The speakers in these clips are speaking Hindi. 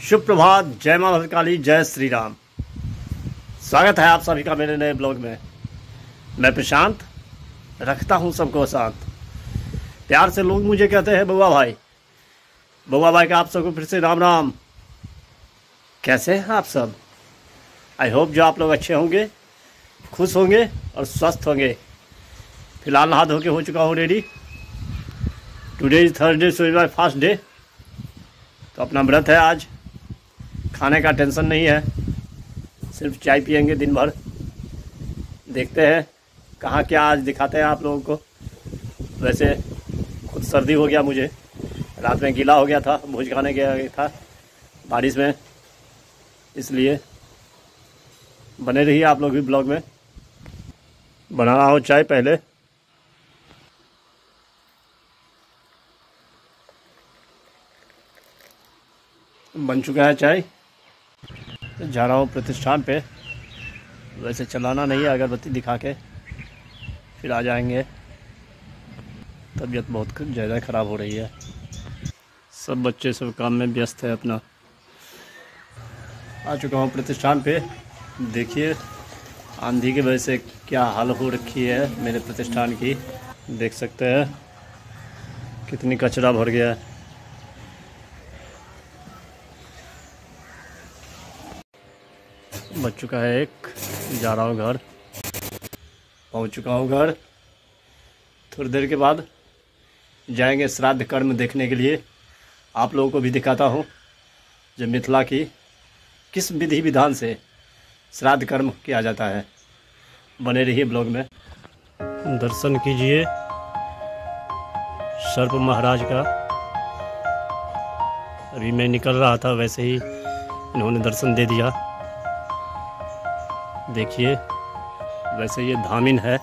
शुभ प्रभात, जय मां भद्रकाली, जय श्री राम। स्वागत है आप सभी का मेरे नए ब्लॉग में। मैं प्रशांत, रखता हूं सबको शांत। प्यार से लोग मुझे कहते हैं बउआ भाई। बउआ भाई का आप सबको फिर से राम राम। कैसे हैं आप सब? आई होप जो आप लोग अच्छे होंगे, खुश होंगे और स्वस्थ होंगे। फिलहाल नहा धो के हो चुका हूँ ready. Today is Thursday, so is my fast day. तो अपना व्रत है आज। खाने का टेंशन नहीं है, सिर्फ चाय पियेंगे दिन भर। देखते हैं कहाँ क्या आज दिखाते हैं आप लोगों को। वैसे खुद सर्दी हो गया मुझे, रात में गीला हो गया था, भोज खाने गया था बारिश में, इसलिए बने रहिए आप लोग भी ब्लॉग में। बना रहा हूँ चाय। पहले बन चुका है चाय। जा रहा हूँ प्रतिष्ठान पे। वैसे चलाना नहीं है, अगरबत्ती दिखा के फिर आ जाएंगे। तबीयत बहुत ज़्यादा ख़राब हो रही है। सब बच्चे सब काम में व्यस्त है अपना। आ चुका हूँ प्रतिष्ठान पे। देखिए आंधी की वजह से क्या हाल हो रखी है मेरे प्रतिष्ठान की। देख सकते हैं कितनी कचरा भर गया है। बच चुका है एक। जा रहा हूँ घर, पहुँच चुका हूँ घर। थोड़ी देर के बाद जाएंगे श्राद्ध कर्म देखने के लिए। आप लोगों को भी दिखाता हूँ जो मिथिला की किस विधि विधान से श्राद्ध कर्म किया जाता है। बने रहिए ब्लॉग में। दर्शन कीजिए सर्प महाराज का। अभी मैं निकल रहा था, वैसे ही इन्होंने दर्शन दे दिया। देखिए वैसे ये धामिन है।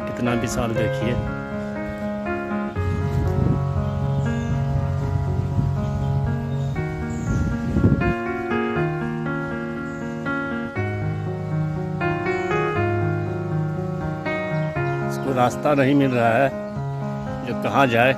कितना विशाल देखिए। इसको रास्ता नहीं मिल रहा है जो कहाँ जाए।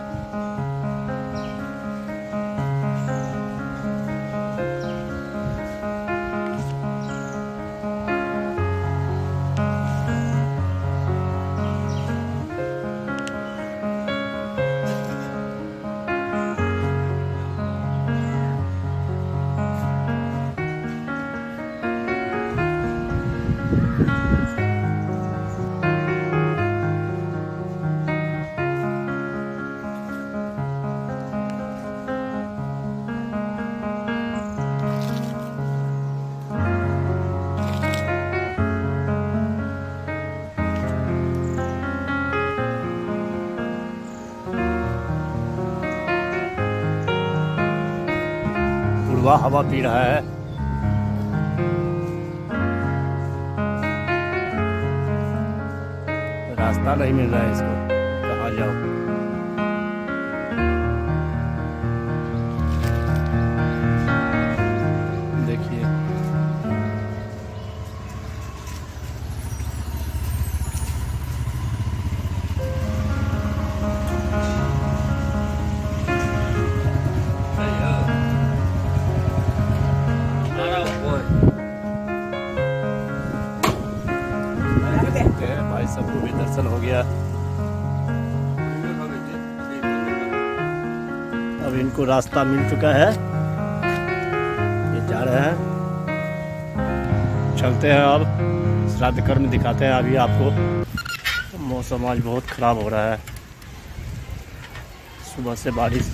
पूर्वा हवा पी रहा है। रास्ता नहीं मिल रहा है इसको, कहाँ जाओ। देखिए भाई सबको भी दर्शन हो गया। अब इनको रास्ता मिल चुका है, ये जा रहे हैं। चलते हैं अब श्राद्ध कर्म दिखाते हैं अभी आपको। मौसम आज बहुत ख़राब हो रहा है। सुबह से बारिश,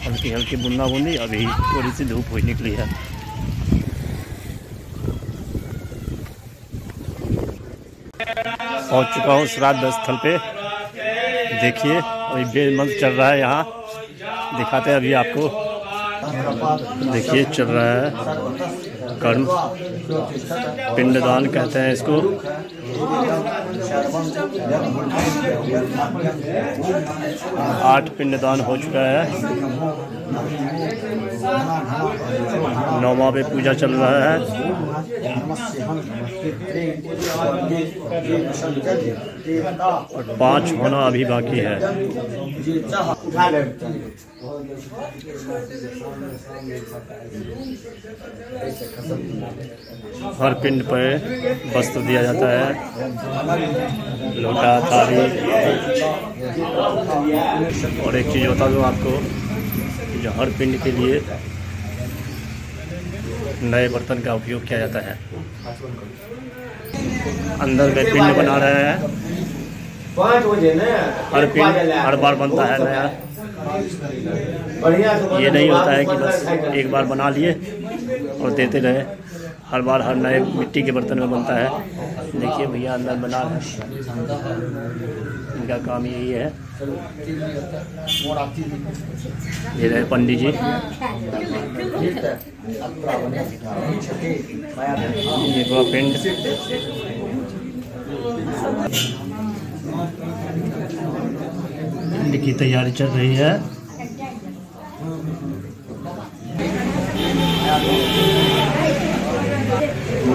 हल्की हल्की बूंदा बूंदी, अभी थोड़ी सी धूप हुई निकली है। पहुंच चुका हूँ श्राद्ध स्थल पे। देखिए अभी बेमंत्र चल रहा है यहाँ, दिखाते हैं अभी आपको। देखिए चल रहा है कर्म, पिंडदान कहते हैं इसको। 8 पिंडदान हो चुका है। 9वां पे पूजा चल रहा है। और 5 होना अभी बाकी है। हर पिंड पर वस्त्र दिया जाता है, लोटा, थाली। और एक चीज़ बता दूँ आपको, जो हर पिंड के लिए नए बर्तन का उपयोग किया जाता है। अंदर में पिंड बना रहे हैं। हर पिंड हर बार बनता है नया। ये नहीं होता है कि बस एक बार बना लिए और देते रहे। हर बार हर नए मिट्टी के बर्तन में बनता है। देखिए भैया अंदर बना रहे हैं, इनका काम यही है। ये रहे पंडित जी। ये पूरा पिंड। पिंड की तैयारी चल रही है।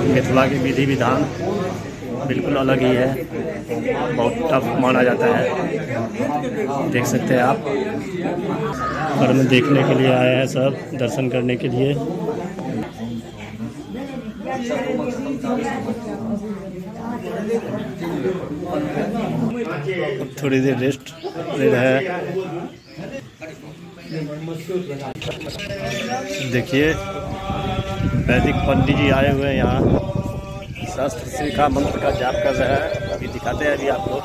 मिथिला की विधि विधान बिल्कुल अलग ही है, बहुत टफ माना जाता है। देख सकते हैं आप, कर्म देखने के लिए आए हैं सब, दर्शन करने के लिए। थोड़ी देर रेस्ट ले रहे हैं। देखिए वैदिक पंडित जी आए हुए हैं यहाँ, शास्त्र शिखा मंत्र का जाप कर रहे हैं। अभी दिखाते हैं अभी आपको।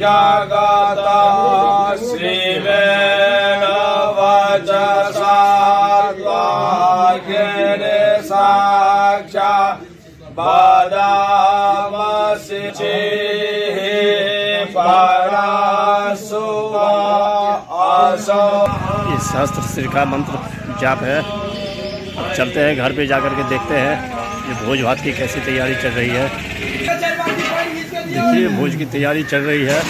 जगता शिवेन वचसा त्वाग्रे साक्षात् वदामसि परशुवा असो। ये शास्त्र शिखा मंत्र जाप है। अब चलते हैं घर पे जाकर के देखते हैं ये भोज भात की कैसी तैयारी चल रही है। देखिए भोज की तैयारी चल रही है।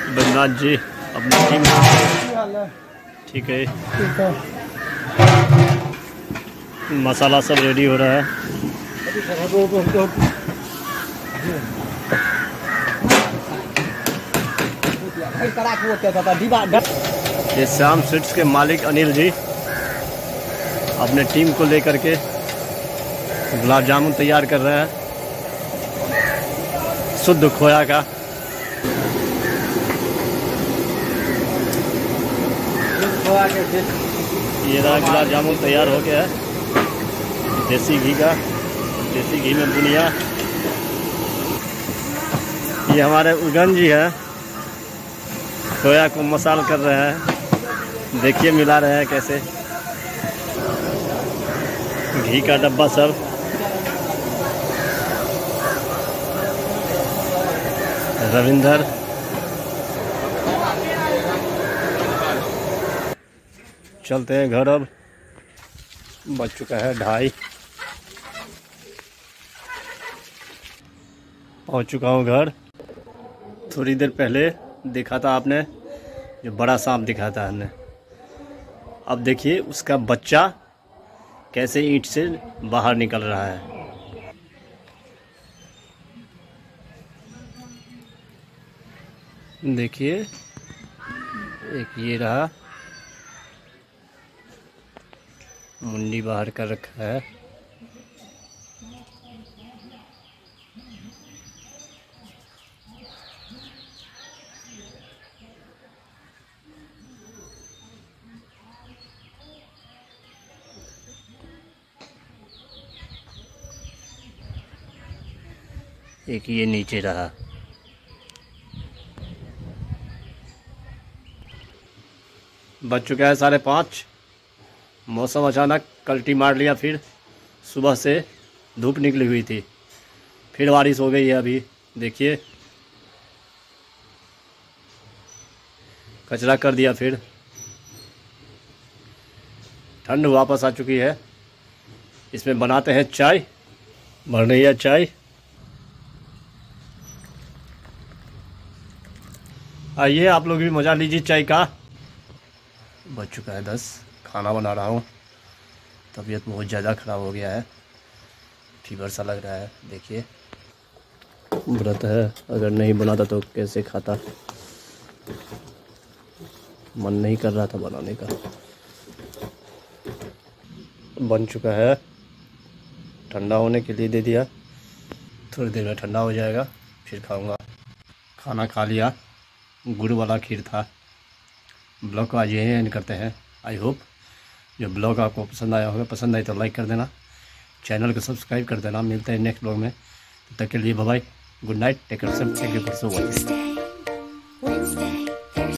बद्रीनाथ जी अपनी टीम, ठीक है। मसाला सब रेडी हो रहा है। ये श्याम स्वीट्स के मालिक अनिल जी अपने टीम को लेकर के गुलाब जामुन तैयार कर रहे हैं, शुद्ध खोया का। ये रहा गुलाब जामुन तैयार हो गया है, देसी घी का, देसी घी में बुनिया। ये हमारे उगन जी है, खोया को मसाल कर रहे हैं। देखिए मिला रहे हैं कैसे, घी का डब्बा सब। रविंदर चलते हैं घर। अब बज चुका है 2:30। पहुंच चुका हूं घर। थोड़ी देर पहले देखा था आपने, जो बड़ा सांप दिखा था हमने। अब देखिए उसका बच्चा कैसे ईंट से बाहर निकल रहा है। देखिए एक ये रहा, मुंडी बाहर कर रखा है। एक ये नीचे रहा। बज चुका है 5:30। मौसम अचानक कल्टी मार लिया। फिर सुबह से धूप निकली हुई थी, फिर बारिश हो गई है। अभी देखिए कचरा कर दिया। फिर ठंड वापस आ चुकी है। इसमें बनाते हैं चाय। बन रही है चाय। आइए आप लोग भी मज़ा लीजिए चाय का। बज चुका है 10। खाना बना रहा हूँ। तबीयत बहुत ज़्यादा ख़राब हो गया है, फीवर सा लग रहा है। देखिए व्रत है, अगर नहीं बनाता तो कैसे खाता। मन नहीं कर रहा था बनाने का। बन चुका है, ठंडा होने के लिए दे दिया। थोड़ी देर में ठंडा हो जाएगा, फिर खाऊंगा। खाना खा लिया। गुड़ वाला खीर था। ब्लॉग को आज यही एंड करते हैं। आई होप जो ब्लॉग आपको पसंद आया होगा। पसंद आए तो लाइक कर देना, चैनल को सब्सक्राइब कर देना। मिलते हैं नेक्स्ट ब्लॉग में। तब तक के लिए bye bye, good night, take care, thank you for so watching.